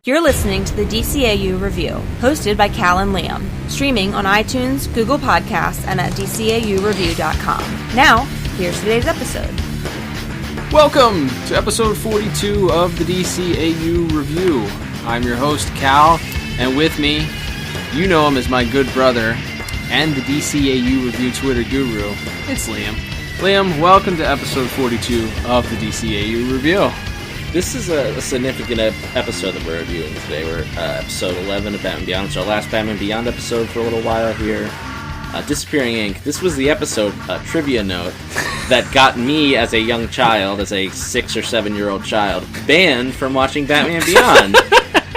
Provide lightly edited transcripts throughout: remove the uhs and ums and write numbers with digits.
You're listening to the DCAU Review, hosted by Cal and Liam, streaming on iTunes, Google Podcasts, and at DCAUreview.com. Now, here's today's episode. Welcome to episode 42 of the DCAU Review. I'm your host, Cal, and with me, you know him as my good brother, and the DCAU Review Twitter guru, it's Liam. Liam, welcome to episode 42 of the DCAU Review. This is a significant episode that we're reviewing today. We're episode 11 of Batman Beyond. It's our last Batman Beyond episode for a little while here. Disappearing Inc. This was the episode, trivia note, that got me as a young child, as a 6 or 7-year-old child, banned from watching Batman Beyond.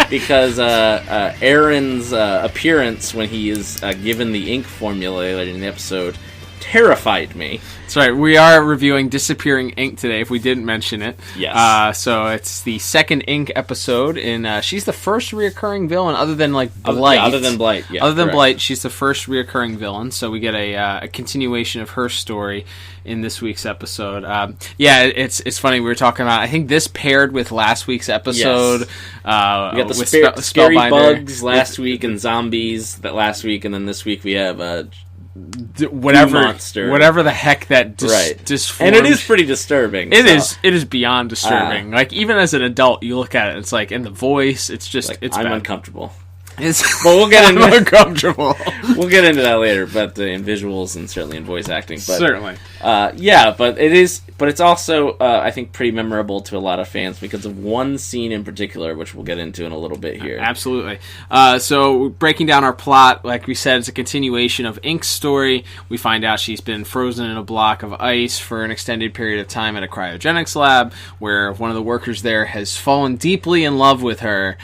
Because Aaron's appearance when he is given the ink formula later in the episode terrified me. That's right. We are reviewing Disappearing Inc. today, if we didn't mention it. Yes. So it's the second Inc. episode, and she's the first reoccurring villain, other than like Blight. Other than Blight, yeah. Other than correct. Blight, she's the first reoccurring villain. So we get a continuation of her story in this week's episode. It's funny. We were talking about. I think this paired with last week's episode. Yes. We got the with scary Spellbinder. bugs last week and zombies that last week, and then this week we have whatever the heck that disformed. And it is pretty disturbing. It is beyond disturbing. Like, even as an adult, you look at it, it's like, in the voice, it's just, like, it's I'm bad. uncomfortable. But we'll get into uncomfortable. We'll get into that later, but in visuals and certainly in voice acting. But, certainly. But it's also I think pretty memorable to a lot of fans because of one scene in particular, which we'll get into in a little bit here. Absolutely. So breaking down our plot, like we said, it's a continuation of Ink's story. We find out she's been frozen in a block of ice for an extended period of time at a cryogenics lab, where one of the workers there has fallen deeply in love with her.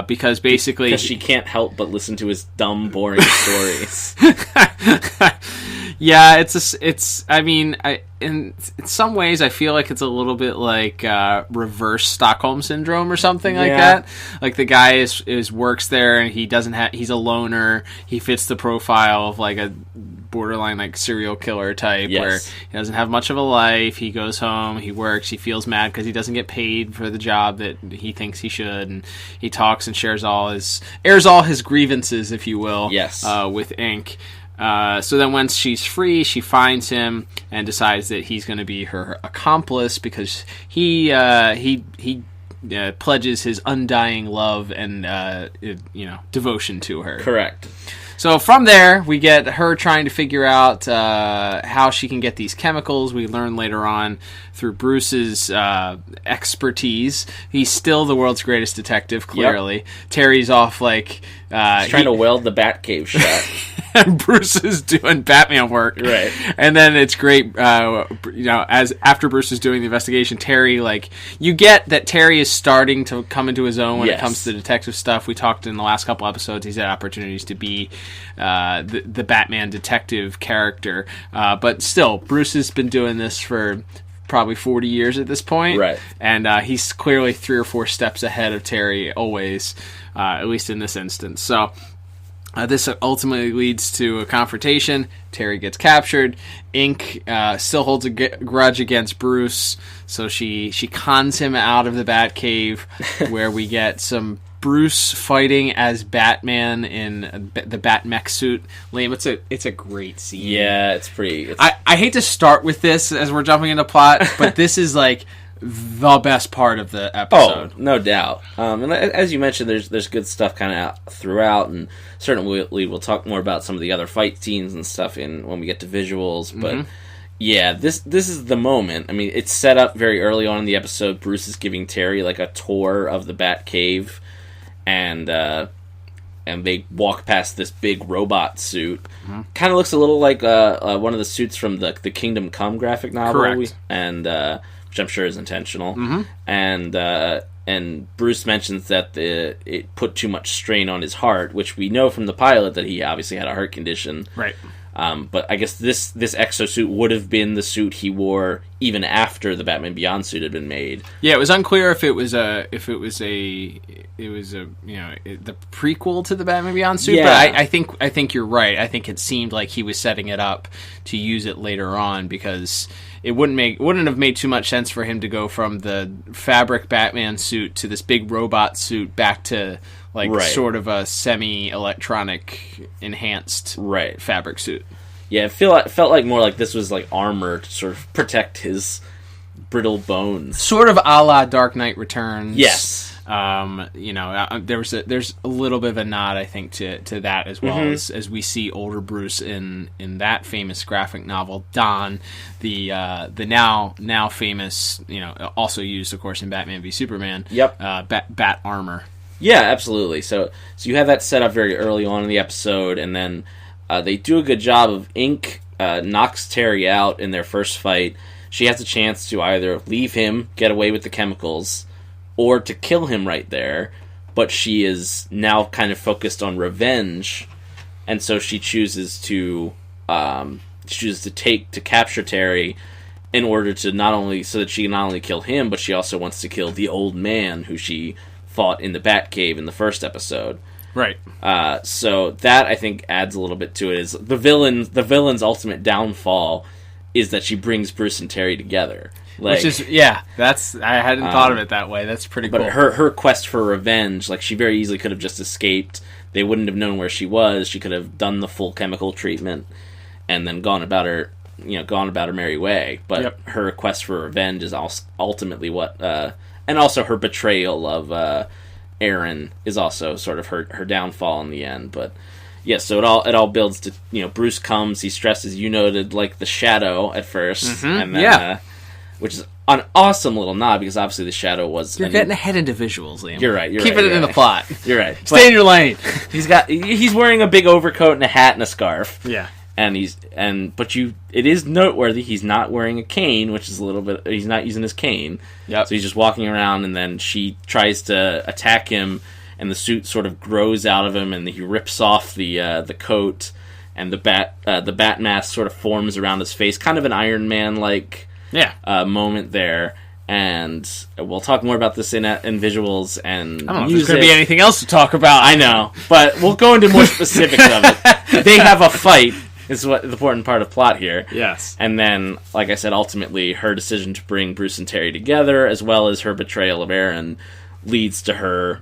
Because basically... Because she can't help but listen to his dumb, boring stories. Yeah, in some ways, I feel like it's a little bit like reverse Stockholm Syndrome or something like that. Like, the guy is works there, and he's a loner. He fits the profile of, like, a borderline, like, serial killer type, where he doesn't have much of a life. He goes home, he works, he feels mad because he doesn't get paid for the job that he thinks he should, and he talks and airs all his grievances, if you will, with Ink. So then once she's free, she finds him and decides that he's going to be her accomplice because he pledges his undying love and devotion to her. Correct. So from there, we get her trying to figure out how she can get these chemicals. We learn later on through Bruce's expertise. He's still the world's greatest detective, clearly. Yep. Terry's off like... he's trying to weld the Batcave shut. And Bruce is doing Batman work. Right. And then it's great, as after Bruce is doing the investigation, Terry, you get that Terry is starting to come into his own when it comes to the detective stuff. We talked in the last couple episodes, he's had opportunities to be the Batman detective character. But still, Bruce has been doing this for probably 40 years at this point. Right. And he's clearly 3 or 4 steps ahead of Terry, always, at least in this instance. So... this ultimately leads to a confrontation. Terry gets captured. Ink still holds a grudge against Bruce, so she cons him out of the Batcave, where we get some Bruce fighting as Batman in the Bat-Mech suit. Liam, it's a great scene. Yeah, it's pretty... I hate to start with this as we're jumping into plot, but this is like... the best part of the episode. Oh, no doubt. And as you mentioned, there's good stuff kind of throughout, and certainly we'll talk more about some of the other fight scenes and stuff when we get to visuals. But yeah, this is the moment. I mean, it's set up very early on in the episode. Bruce is giving Terry like a tour of the Batcave, and they walk past this big robot suit. Kind of looks a little like one of the suits from the Kingdom Come graphic novel. Correct. Which I'm sure is intentional. And Bruce mentions that it put too much strain on his heart, which we know from the pilot that he obviously had a heart condition. Right. But I guess this exosuit would have been the suit he wore even after the Batman Beyond suit had been made. Yeah, it was unclear if it was the prequel to the Batman Beyond suit. Yeah. But I think you're right. I think it seemed like he was setting it up to use it later on, because it wouldn't have made too much sense for him to go from the fabric Batman suit to this big robot suit back to sort of a semi-electronic enhanced fabric suit. Yeah, it felt like more like this was like armor to sort of protect his brittle bones. Sort of a la Dark Knight Returns. Yes. There's a little bit of a nod, I think, to that as well, as we see older Bruce in that famous graphic novel, Dawn, the now famous, also used, of course, in Batman v Superman. Yep. Bat armor. Yeah, absolutely. So you have that set up very early on in the episode, and then they do a good job of Inque knocks Terry out in their first fight. She has a chance to either leave him, get away with the chemicals, or to kill him right there, but she is now kind of focused on revenge, and so she chooses to capture Terry in order to so that she can not only kill him, but she also wants to kill the old man who she fought in the Batcave in the first episode. Right. So that, I think, adds a little bit to it. Is the villain's ultimate downfall is that she brings Bruce and Terry together. Which is, that's, I hadn't thought of it that way. That's pretty cool. But her quest for revenge, she very easily could have just escaped. They wouldn't have known where she was. She could have done the full chemical treatment and then gone about her merry way. But her quest for revenge is ultimately what, and also her betrayal of Aaron is also sort of her downfall in the end. But yeah, so it all builds to, Bruce comes, he stresses, you noted, the Shadow at first, and then which is an awesome little nod, because obviously the Shadow was... You're getting ahead into visuals, Liam. You're right. Keep it in the plot. You're right. Stay in your lane. He's wearing a big overcoat and a hat and a scarf. Yeah. It is noteworthy he's not wearing a cane, which is a little bit... He's not using his cane. Yep. So he's just walking around, and then she tries to attack him, and the suit sort of grows out of him, and he rips off the coat, and the bat mask sort of forms around his face. Kind of an Iron Man-like... moment there, and we'll talk more about this in visuals and I don't know if there's going to be anything else to talk about. I know, but we'll go into more specifics of it. They have a fight, is what the important part of plot here. Yes. And then, like I said, ultimately her decision to bring Bruce and Terry together, as well as her betrayal of Aaron, leads to her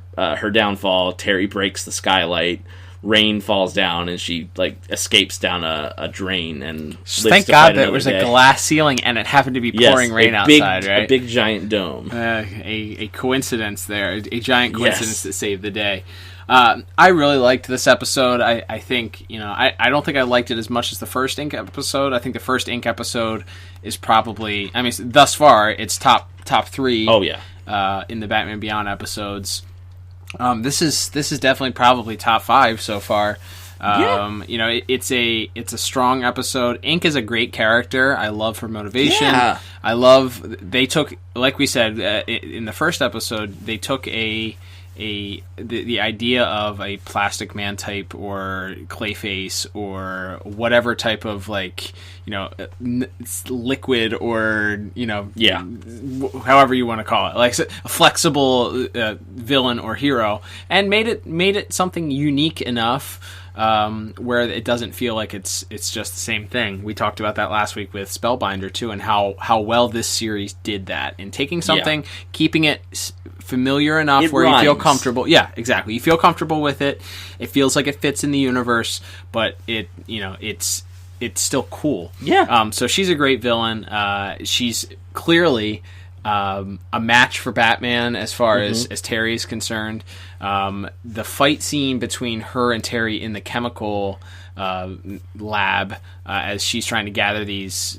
downfall. Terry breaks the skylight. Rain falls down, and she escapes down a drain and lives thank to God fight that another it was day. a glass ceiling and it happened to be pouring rain outside, right? A big giant dome. A coincidence there, a giant coincidence that saved the day. I really liked this episode. I think, I don't think I liked it as much as the first Inque episode. I think the first Inque episode is probably, thus far, it's top 3. Oh, yeah. In the Batman Beyond episodes. This is definitely probably top 5 so far. It's a strong episode. Inque is a great character. I love her motivation. Yeah. They took, like we said in the first episode, they took the idea of a Plastic Man type or Clayface or whatever type of liquid or however you want to call it, a flexible villain or hero, and made it something unique enough where it doesn't feel like it's just the same thing. We talked about that last week with Spellbinder too, and how well this series did that in taking something, keeping it familiar enough it where rhymes. you feel comfortable. Yeah, exactly. You feel comfortable with it. It feels like it fits in the universe, but it's still cool. Yeah. So she's a great villain. She's clearly a match for Batman as far as Terry is concerned. The fight scene between her and Terry in the chemical lab as she's trying to gather these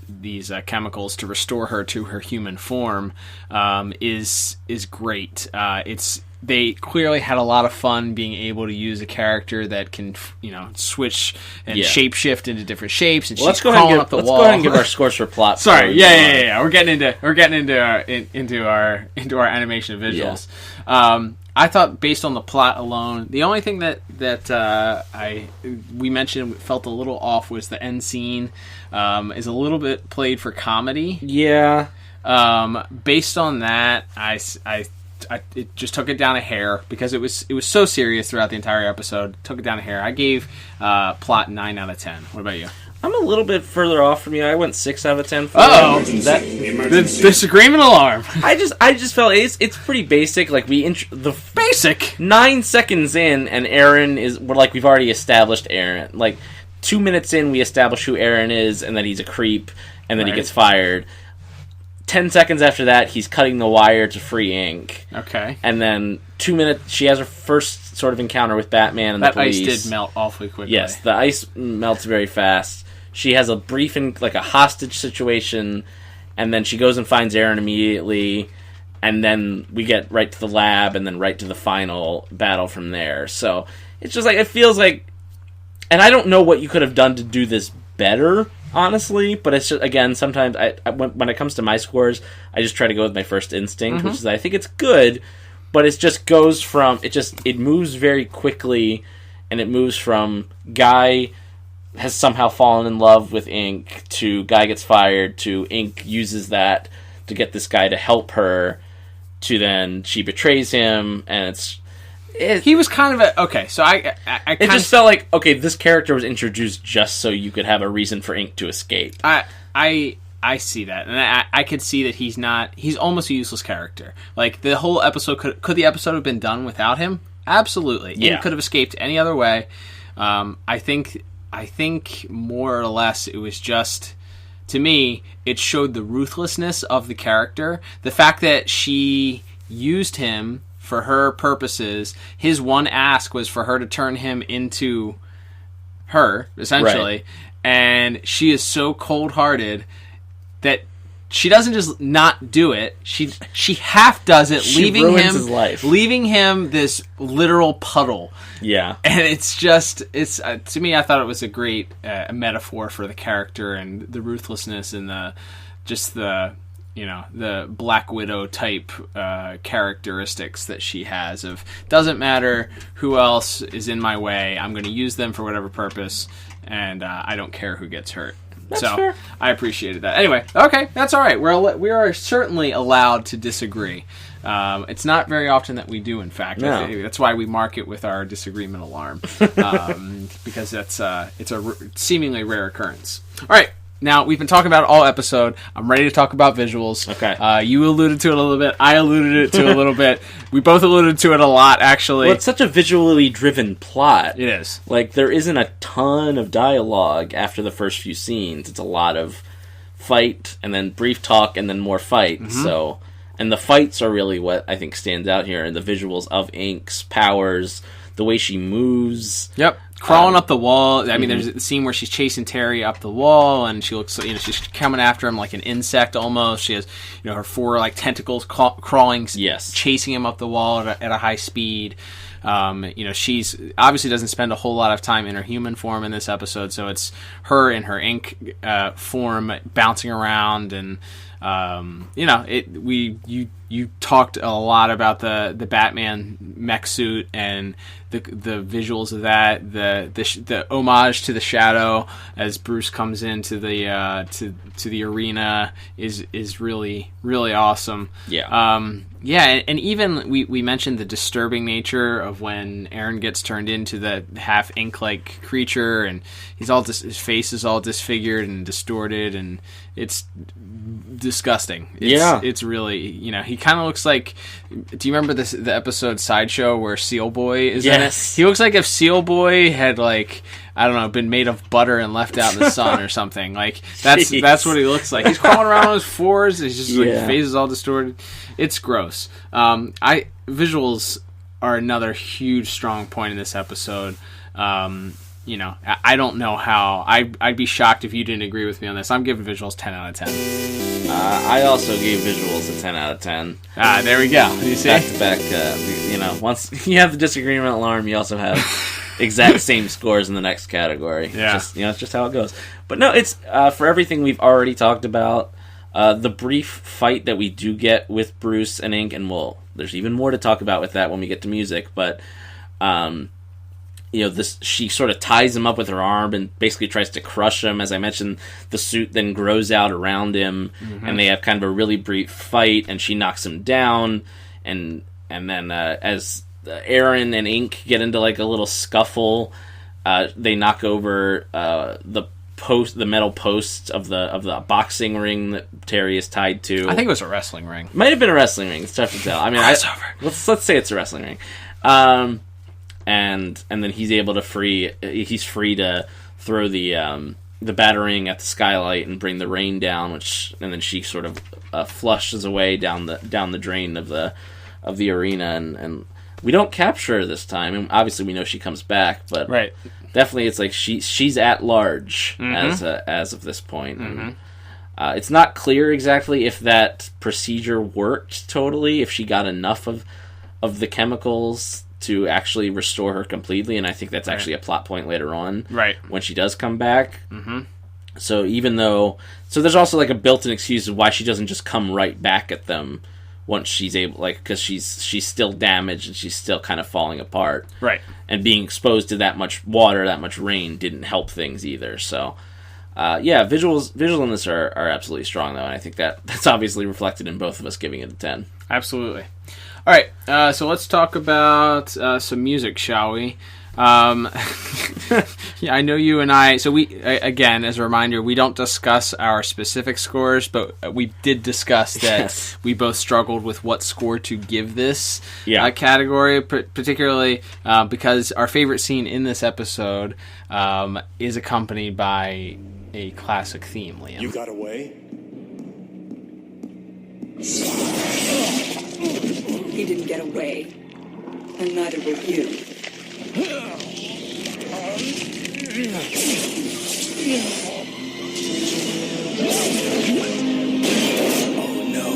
chemicals to restore her to her human form is great. They clearly had a lot of fun being able to use a character that can, switch and shapeshift into different shapes. And she's crawling up the wall. Let's go ahead and give our scores for plot. Sorry, yeah. We're getting into our animation and visuals. Yeah. I thought, based on the plot alone, the only thing that we mentioned felt a little off was the end scene. Is a little bit played for comedy. Yeah. Based on that, I it just took it down a hair because it was so serious throughout the entire episode. Took it down a hair. I gave plot 9 out of 10. What about you? I'm a little bit further off from you. I went 6 out of 10. For the disagreement alarm. I just felt it's pretty basic. Like basic 9 seconds in, and Aaron we've already established Aaron. Like 2 minutes in, we establish who Aaron is, and that he's a creep, and then he gets fired. 10 seconds after that, he's cutting the wire to free Inque. Okay. And then 2 minutes, she has her first sort of encounter with Batman and the police. That ice did melt awfully quickly. Yes, the ice melts very fast. She has a brief, a hostage situation, and then she goes and finds Aaron immediately, and then we get right to the lab, and then right to the final battle from there. So, it's just it feels like, and I don't know what you could have done to do this better, honestly, but it's just, again, sometimes when it comes to my scores, I just try to go with my first instinct, which is I think it's good, but it just goes from, it moves very quickly, and it moves from guy has somehow fallen in love with Inque to guy gets fired to Inque uses that to get this guy to help her to then she betrays him, and he was kind of okay. So I it just felt like, okay, this character was introduced just so you could have a reason for Inque to escape. I see that, and I could see that he's almost a useless character. Like the whole episode could the episode have been done without him? Absolutely. Yeah. Inque could have escaped any other way. I think more or less it was just, to me, it showed the ruthlessness of the character. The fact that she used him for her purposes. His one ask was for her to turn him into her, essentially. Right. And she is so cold-hearted that she doesn't just not do it. She half does it, leaving him this literal puddle. Yeah, and it's to me, I thought it was a great metaphor for the character and the ruthlessness and the Black Widow type characteristics that she has. Of doesn't matter who else is in my way, I'm going to use them for whatever purpose, and I don't care who gets hurt. That's fair. I appreciated that. Anyway, okay, that's all right. We are certainly allowed to disagree. It's not very often that we do, in fact. No. That's why we mark it with our disagreement alarm, because it's a seemingly rare occurrence. All right. Now, we've been talking about it all episode. I'm ready to talk about visuals. Okay. You alluded to it a little bit. I alluded it to it a little bit. We both alluded to it a lot, actually. Well, it's such a visually driven plot. It is. Like, there isn't a ton of dialogue after the first few scenes. It's a lot of fight, and then brief talk, and then more fight. Mm-hmm. So, and the fights are really what I think stands out here, and the visuals of Inque's powers, the way she moves. Yep. Crawling up the wall. I mean, there's a scene where she's chasing Terry up the wall, and she looks, she's coming after him like an insect almost. She has, her 4 tentacles crawling, chasing him up the wall at a high speed. She's obviously doesn't spend a whole lot of time in her human form in this episode, so it's her in her Inque form bouncing around, and you talked a lot about the Batman mech suit and the visuals of that, the homage to the Shadow as Bruce comes into the to the arena is really, really awesome. And even we mentioned the disturbing nature of when Aaron gets turned into the half Inque-like creature, and his face is all disfigured and distorted, and it's disgusting. It's really, he kind of looks like, do you remember the episode Sideshow where Seal Boy is in it? He looks like if Seal Boy had been made of butter and left out in the sun or something. Like that's what he looks like. He's crawling around on his fours. He's just his face is all distorted. It's gross. Visuals are another huge strong point in this episode. I don't know how. I'd be shocked if you didn't agree with me on this. I'm giving visuals 10 out of 10. I also gave visuals a 10 out of 10. There we go. You see? Back to back, once you have the disagreement alarm, you also have exact same scores in the next category. Yeah. It's just how it goes. But no, it's for everything we've already talked about. The brief fight that we do get with Bruce and Inque, and there's even more to talk about with that when we get to music, but she sort of ties him up with her arm and basically tries to crush him. As I mentioned, the suit then grows out around him, and they have kind of a really brief fight, and she knocks him down, and then as Aaron and Inque get into like a little scuffle, they knock over the metal post of the boxing ring that Terry is tied to. I think it was a wrestling ring. Might have been a wrestling ring. It's tough to tell. I mean, let's say it's a wrestling ring. And then he's free to throw the batarang at the skylight and bring the rain down, and then she sort of flushes away down the drain of the arena, and we don't capture her this time. And obviously we know she comes back, but right. Definitely it's like she's at large as of this point. And, it's not clear exactly if that procedure worked totally, if she got enough of the chemicals to actually restore her completely, and I think that's actually a plot point later on, right, when she does come back. So there's also like a built-in excuse of why she doesn't just come right back at them once she's able, like, because she's still damaged and she's still kind of falling apart, right, and being exposed to that much water, that much rain didn't help things either. So visuals in this are absolutely strong though, and I think that's obviously reflected in both of us giving it a 10. Absolutely. All right, so let's talk about some music, shall we? Yeah, I know you and I. So we, again, as a reminder, we don't discuss our specific scores, but we did discuss that we both struggled with what score to give this category, particularly because our favorite scene in this episode is accompanied by a classic theme. Liam, you got away? He didn't get away, and neither will you. Oh no.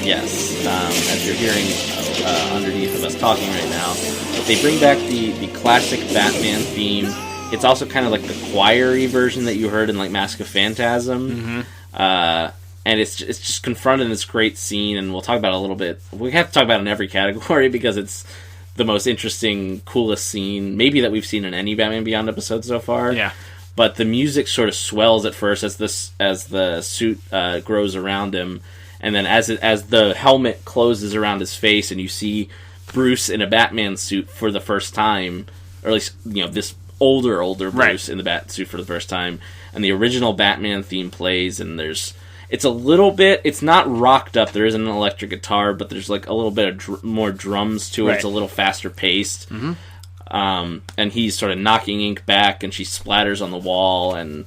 Yes, as you're hearing underneath of us talking right now, they bring back the classic Batman theme. It's also kind of like the choir-y version that you heard in like Mask of Phantasm. And it's just confronted in this great scene, and we'll talk about it a little bit. We have to talk about it in every category because it's the most interesting, coolest scene maybe that we've seen in any Batman Beyond episode so far. Yeah. But the music sort of swells at first as the suit grows around him, and then as the helmet closes around his face, and you see Bruce in a Batman suit for the first time, or at least this older Bruce in the bat suit for the first time, and the original Batman theme plays, and it's a little bit, it's not rocked up, there isn't an electric guitar, but there's like a little bit of more drums to it. It's a little faster paced. And he's sort of knocking Inque back, and she splatters on the wall, and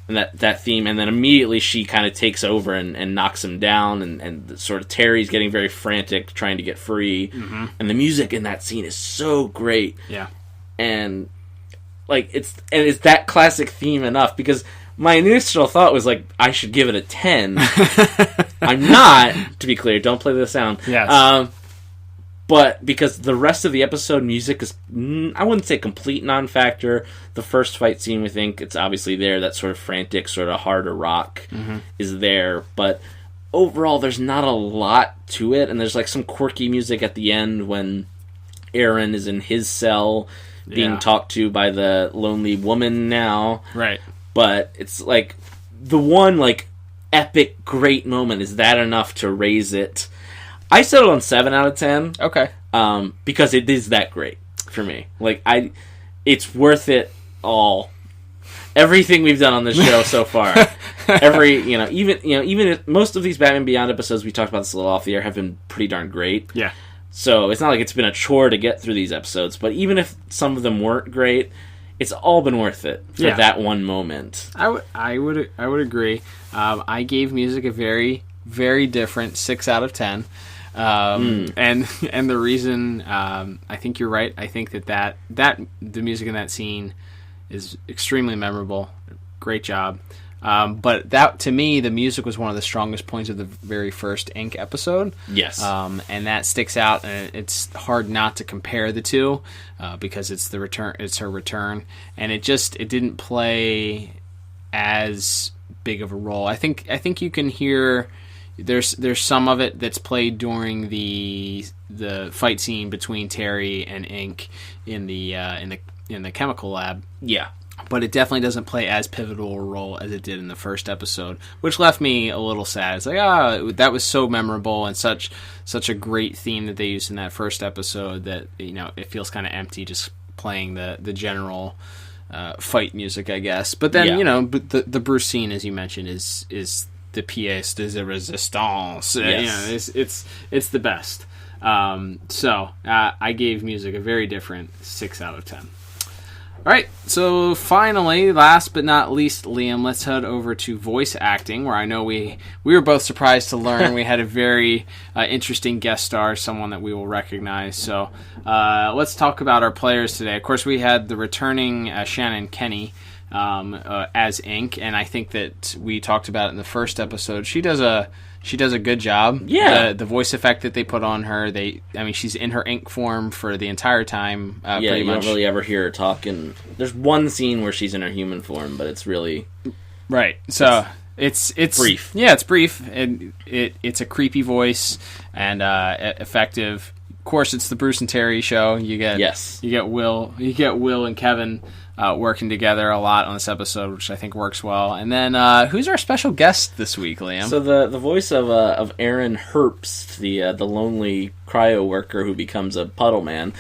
that theme, and then immediately she kind of takes over and knocks him down, and sort of Terry's getting very frantic trying to get free, and the music in that scene is so great. And like it's that classic theme enough, because my initial thought was like I should give it a 10. I'm not, to be clear, don't play the sound. But because the rest of the episode music is, I wouldn't say complete non-factor. The first fight scene with Inque, it's obviously there. That sort of frantic, sort of harder rock is there. But overall, there's not a lot to it. And there's like some quirky music at the end when Aaron is in his cell being talked to by the lonely woman now. But it's like the one like epic great moment. Is that enough to raise it? I settled on 7 out of 10. Okay. Because it is that great for me. Like it's worth it all. Everything we've done on this show so far. Even if most of these Batman Beyond episodes, we talked about this a little off the air, have been pretty darn great. So it's not like it's been a chore to get through these episodes, but even if some of them weren't great, it's all been worth it for that one moment. I would agree. I gave music a very, very different 6 out of 10. And the reason I think you're right. I think that the music in that scene is extremely memorable. Great job. But that, to me, the music was one of the strongest points of the very first Inque episode. Yes. And that sticks out, and it's hard not to compare the two because it's her return, and it didn't play as big of a role. I think you can hear there's some of it that's played during the fight scene between Terry and Inque in the chemical lab. Yeah. But it definitely doesn't play as pivotal a role as it did in the first episode, which left me a little sad. It's like, that was so memorable and such a great theme that they used in that first episode that, it feels kind of empty just playing the general fight music, I guess. But then, but the Bruce scene, as you mentioned, is the pièce de résistance. Yes. It's the best. So I gave music a very different 6 out of 10. All right, so finally, last but not least, Liam, let's head over to voice acting, where I know we were both surprised to learn we had a very interesting guest star, someone that we will recognize. So let's talk about our players today. Of course, we had the returning Shannon Kenny as Inque, and I think that we talked about it in the first episode. She does a good job. Yeah. The voice effect that they put on her, she's in her Inque form for the entire time. Pretty much. You don't really ever hear her talk. And there's one scene where she's in her human form, but it's really right. So it's brief. Yeah, it's brief, and it's a creepy voice and effective. Of course, it's the Bruce and Terry show. You get Will and Kevin working together a lot on this episode, which I think works well. And then who's our special guest this week, Liam? So the voice of Aaron Herbst, the lonely cryo worker who becomes a puddle man,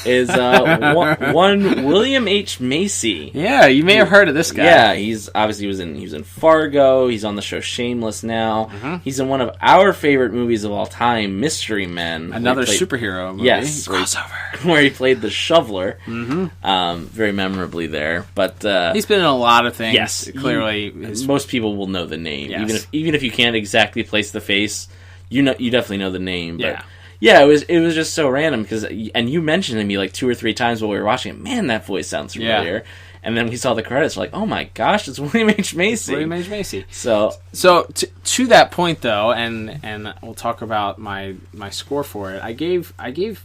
is one William H. Macy. Yeah, you may have heard of this guy. Yeah, he's obviously he was in Fargo. He's on the show Shameless now. Mm-hmm. He's in one of our favorite movies of all time, Mystery Men. Another superhero movie. Yes, crossover. Where he played the shoveler. Mm-hmm. Very memorably there, but he's been in a lot of things. Yes, clearly, most people will know the name, yes. even if you can't exactly place the face, you definitely know the name. But yeah, it was just so random because, and you mentioned to me like 2 or 3 times while we were watching it. Man, that voice sounds familiar. Yeah. And then we saw the credits. We're like, oh my gosh, it's William H. Macy. William H. Macy. So to that point though, and we'll talk about my score for it. I gave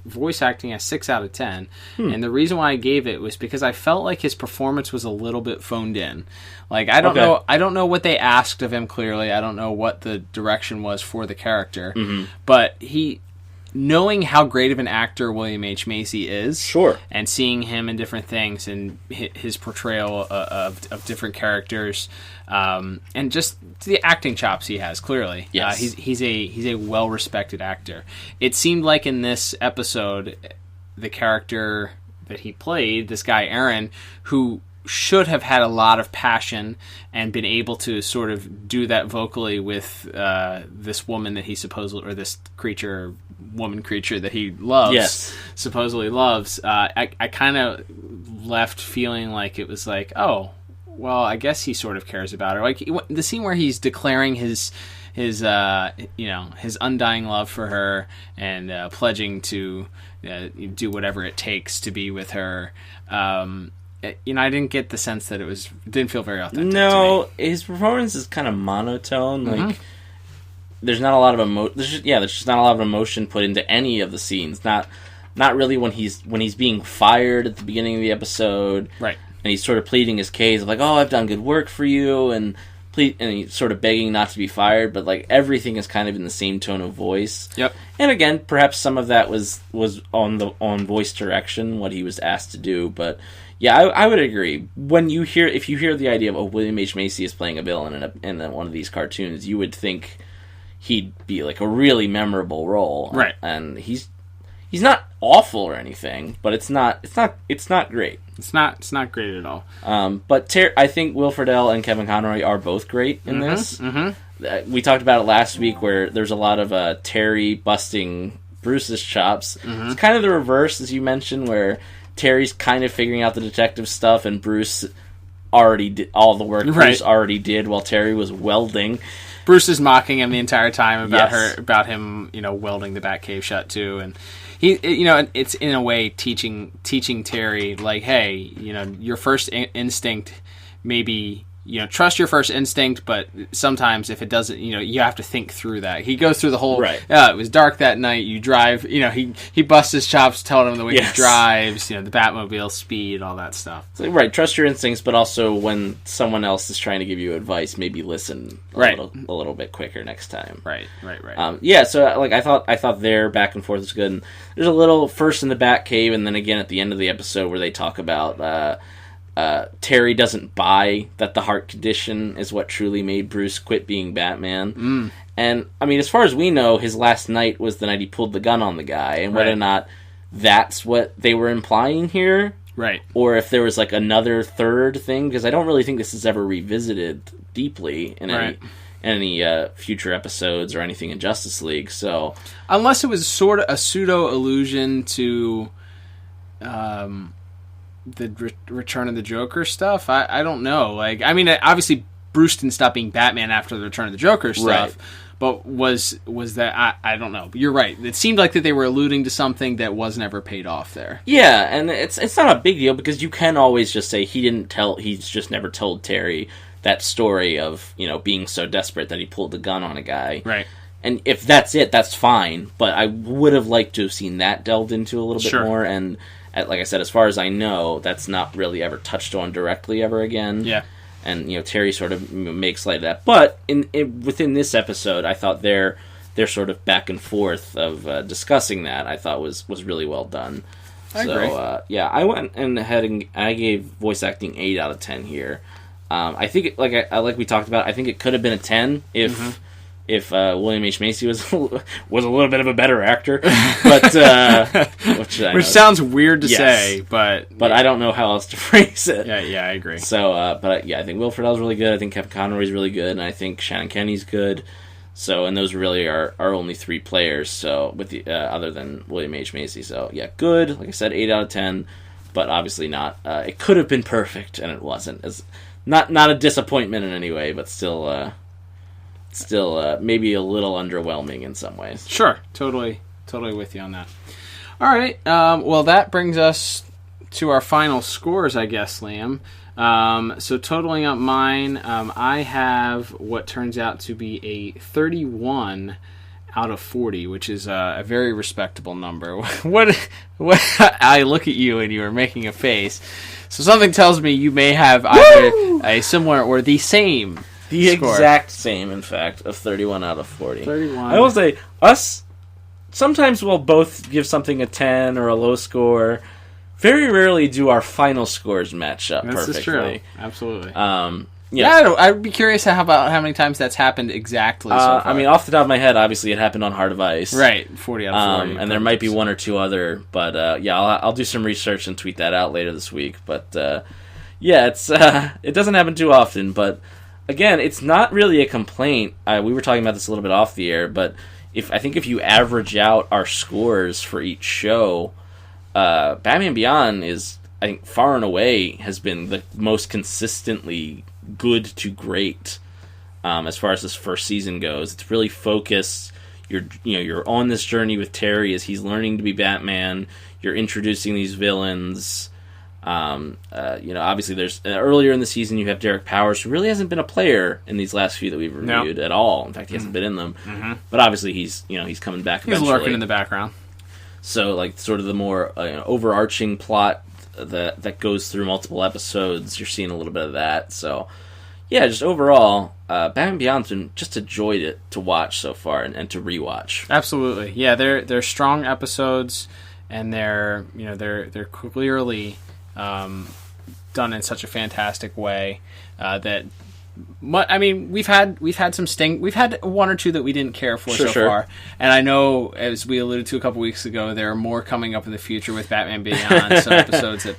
voice acting a 6 out of 10, and the reason why I gave it was because I felt like his performance was a little bit phoned in. Like I don't know what they asked of him. Clearly, I don't know what the direction was for the character, but knowing how great of an actor William H. Macy is, sure, and seeing him in different things and his portrayal of different characters, and just the acting chops he has, clearly, he's a well respected actor. It seemed like in this episode, the character that he played, this guy Aaron, who should have had a lot of passion and been able to sort of do that vocally with this woman that he supposedly, or this woman creature that he loves, supposedly loves. I kind of left feeling like it was like, oh, well, I guess he sort of cares about her. Like the scene where he's declaring his undying love for her and pledging to do whatever it takes to be with her. I didn't get the sense that it didn't feel very authentic. No, to me. His performance is kind of monotone. Like there's not a lot of there's just not a lot of emotion put into any of the scenes. Not really when he's being fired at the beginning of the episode, right? And he's sort of pleading his case of like, oh, I've done good work for you, and he's sort of begging not to be fired. But like everything is kind of in the same tone of voice. Yep. And again, perhaps some of that was on voice direction, what he was asked to do, but. Yeah, I would agree. If you hear the idea of William H. Macy is playing a villain in one of these cartoons, you would think he'd be like a really memorable role, right? And he's not awful or anything, but it's not great. It's not great at all. But I think Will Friedle and Kevin Conroy are both great in this. Mm-hmm. We talked about it last week, where there's a lot of Terry busting Bruce's chops. Mm-hmm. It's kind of the reverse, as you mentioned, where Terry's kind of figuring out the detective stuff, and Bruce already did all the work. Right. Bruce already did while Terry was welding. Bruce is mocking him the entire time about him, welding the Batcave shut too, and he, it's in a way teaching Terry like, hey, your first instinct maybe trust your first instinct, but sometimes if it doesn't, you have to think through that. He goes through the whole, right. It was dark that night, you drive, he busts his chops telling him the way he drives, the Batmobile speed, all that stuff. So, right, trust your instincts, but also when someone else is trying to give you advice, maybe listen a little bit quicker next time. Right. So I thought their back and forth was good. And there's a little first in the Batcave, and then again at the end of the episode where they talk about Terry doesn't buy that the heart condition is what truly made Bruce quit being Batman. And, I mean, as far as we know, his last night was the night he pulled the gun on the guy, and whether or not that's what they were implying here, right, or if there was, another third thing, because I don't really think this is ever revisited deeply in any future episodes or anything in Justice League, so... Unless it was sort of a pseudo-allusion to... the Return of the Joker stuff. I don't know. Obviously Bruce didn't stop being Batman after the Return of the Joker stuff, but was that I don't know. You're right. It seemed like that they were alluding to something that was never paid off there. Yeah, and it's not a big deal because you can always just say he's just never told Terry that story of being so desperate that he pulled the gun on a guy. Right. And if that's it, that's fine. But I would have liked to have seen that delved into a little bit more. And like I said, as far as I know, that's not really ever touched on directly ever again. Yeah. And, Terry sort of makes light of that. But within this episode, I thought their sort of back and forth of discussing that, I thought was really well done. I agree. I went ahead and I gave voice acting 8 out of 10 here. I think, like we talked about, I think it could have been a 10 if William H. Macy was a little bit of a better actor, but which sounds weird to say, but I don't know how else to phrase it. Yeah, I agree. So, I think Will Friedle's really good. I think Kevin Conroy's really good, and I think Shannon Kenny's good. So, and those really are only 3 players. So, with the other than William H. Macy. So, yeah, good. Like I said, 8 out of 10, but obviously not. It could have been perfect, and it wasn't. It's not a disappointment in any way, but still maybe a little underwhelming in some ways. Sure, totally with you on that. All right, well, that brings us to our final scores, I guess, Liam. So totaling up mine, I have what turns out to be a 31 out of 40, which is a very respectable number. What I look at you and you are making a face, so something tells me you may have either a similar or the same. The exact same, in fact, of 31 out of 40. 31. I will say, sometimes we'll both give something a 10 or a low score. Very rarely do our final scores match up perfectly. This is true. Absolutely. I'd be curious about how many times that's happened exactly so far. I mean, off the top of my head, obviously it happened on Heart of Ice. Right, 40 out of 40. And there might be 1 or 2 other, but I'll do some research and tweet that out later this week. But it's it doesn't happen too often, but... Again, it's not really a complaint. We were talking about this a little bit off the air, but if you average out our scores for each show, Batman Beyond is, I think, far and away has been the most consistently good to great as far as this first season goes. It's really focused. You're on this journey with Terry as he's learning to be Batman. You're introducing these villains. Obviously there's earlier in the season you have Derek Powers, who really hasn't been a player in these last few that we've reviewed at all. In fact, he hasn't been in them. Mm-hmm. But obviously he's coming back eventually. He's lurking in the background. So sort of the more overarching plot that goes through multiple episodes, you're seeing a little bit of that. So yeah, just overall, Batman Beyond's been just a joy to watch so far and to rewatch. Absolutely. Yeah, they're strong episodes, and they're clearly done in such a fantastic way that we've had some sting. We've had 1 or 2 that we didn't care for so far, and I know, as we alluded to a couple weeks ago, there are more coming up in the future with Batman Beyond. Some episodes that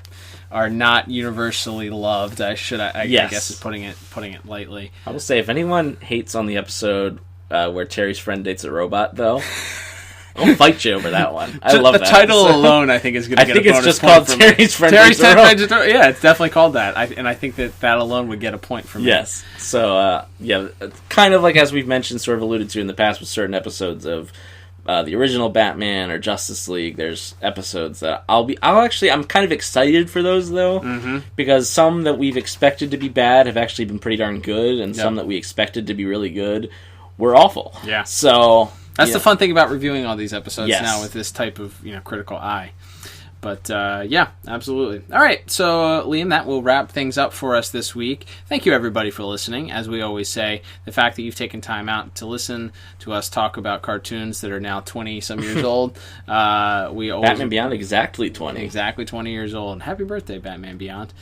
are not universally loved. I guess is putting it lightly. I will say, if anyone hates on the episode where Terry's friend dates a robot, though. I'll fight you over that one. I love that. The title alone, I think, is going to get a bonus point. I think it's just called Terry's Friend. Yeah, it's definitely called that. I think that alone would get a point from me. Yes. So, kind of like as we've mentioned, sort of alluded to in the past with certain episodes of the original Batman or Justice League. There's episodes that I'm kind of excited for those though, because some that we've expected to be bad have actually been pretty darn good, and some that we expected to be really good were awful. Yeah. So that's the fun thing about reviewing all these episodes Yes. now with this type of critical eye. But, yeah, absolutely. All right, so, Liam, that will wrap things up for us this week. Thank you, everybody, for listening. As we always say, the fact that you've taken time out to listen to us talk about cartoons that are now 20-some years old. Batman Beyond, exactly 20. Exactly 20 years old. Happy birthday, Batman Beyond.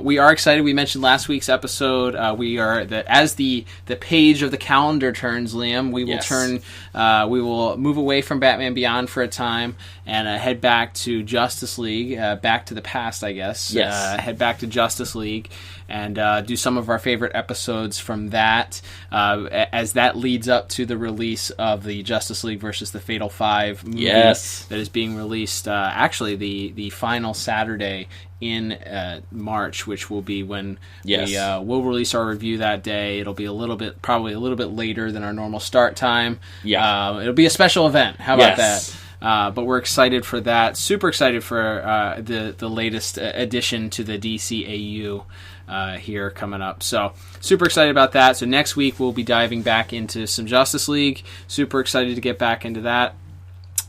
We are excited. We mentioned last week's episode. We are, as the page of the calendar turns, Liam, we will we will move away from Batman Beyond for a time and head back to Justice League, back to the past, I guess. Yes. Head back to Justice League and do some of our favorite episodes from that, as that leads up to the release of the Justice League versus the Fatal Five movie that is being released actually the final Saturday in March, which will be when we'll release our review that day. It'll be probably a little bit later than our normal start time. Yeah, it'll be a special event. How about that? But we're excited for that. Super excited for the latest addition to the DCAU here coming up. So super excited about that. So next week we'll be diving back into some Justice League. Super excited to get back into that.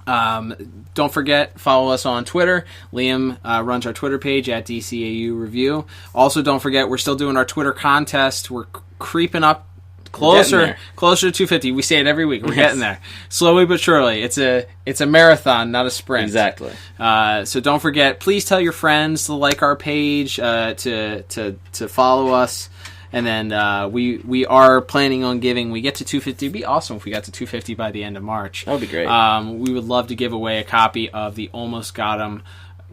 Don't forget, follow us on Twitter. Liam runs our Twitter page at DCAU Review. Also, don't forget, we're still doing our Twitter contest. We're creeping up closer to 250. We say it every week. We're getting there, slowly but surely. It's a marathon, not a sprint. Exactly. So don't forget. Please tell your friends to like our page, to follow us, and then we are planning on giving. We get to 250. It'd be awesome if we got to 250 by the end of March. That would be great. We would love to give away a copy of the Almost Got 'Em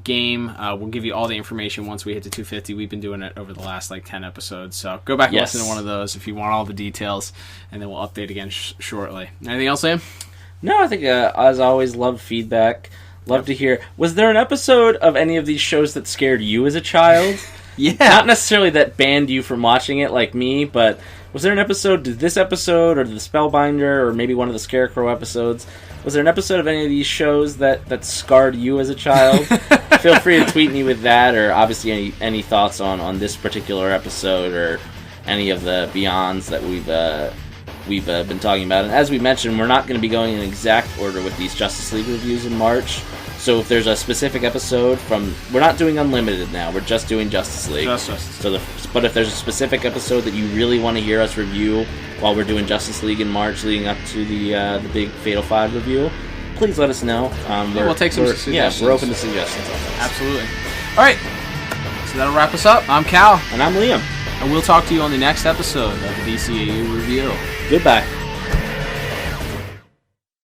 game. We'll give you all the information once we hit to 250. We've been doing it over the last 10 episodes, so go back and listen to one of those if you want all the details, and then we'll update again shortly. Anything else, Liam? No, I think as always, love feedback. Love to hear. Was there an episode of any of these shows that scared you as a child? Yeah, not necessarily that banned you from watching it like me, but was there an episode, did this episode or the Spellbinder or maybe one of the Scarecrow episodes, was there an episode of any of these shows that scarred you as a child? Feel free to tweet me with that, or obviously any thoughts on this particular episode or any of the Beyonds that we've been talking about. And as we mentioned, we're not going to be going in exact order with these Justice League reviews in March. So if there's a specific episode we're not doing Unlimited now, we're just doing Justice League. But if there's a specific episode that you really want to hear us review while we're doing Justice League in March leading up to the big Fatal 5 review, please let us know. We'll take some suggestions. Yeah, we're open to suggestions on this. Absolutely. All right, so that'll wrap us up. I'm Cal. And I'm Liam. And we'll talk to you on the next episode of the DCAU Review. Goodbye.